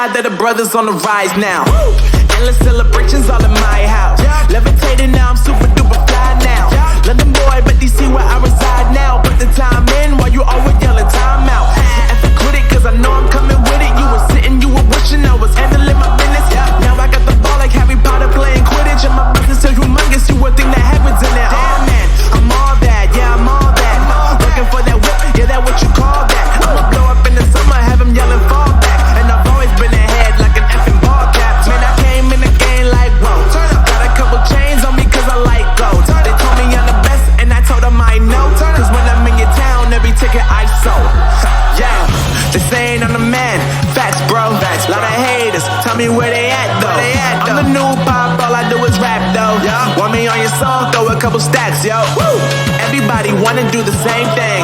proud that the brothers on the rise now. Endless celebrations all in my house. Levitating now, I'm super duper fly now. London boy, but DC where I reside now. Put the time in while you always yelling time out. And quit it, cause I know I'm coming with it. You were sitting, you were wishing I was handling my business. Now I got the ball like Harry Potter playing Quidditch. And my business so humongous, you would think that happens in it. Damn man, I'm all that, yeah, I'm all that. Looking for that whip, yeah, that what you call that. I'ma blow up in the summer, have him yelling fall back. And I've always been ahead like an effing ball cap. Man, I came in the game like, whoa. Got a couple chains on me cause I like gold. They told me I'm the best and I told them I know. Cause when I'm in your town, every ticket I sold. Yeah, they saying I'm the man. Facts, bro. Lot of haters, tell me where they at though. I'm the new pop, all I do is rap though. Want me on your song, throw a couple stacks, yo. Everybody wanna do the same thing.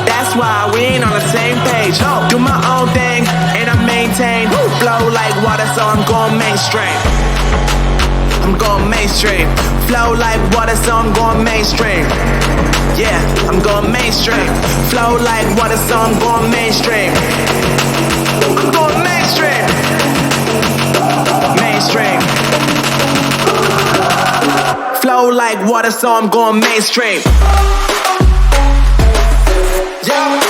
That's why we ain't on the same page. Do my own thing and I maintain. Flow like water, so I'm going mainstream. I'm going mainstream. Flow like water, so I'm going mainstream. Yeah, I'm going mainstream. Flow like water, so I'm going mainstream. I'm going mainstream. Mainstream. Flow like water, so I'm going mainstream. Yeah.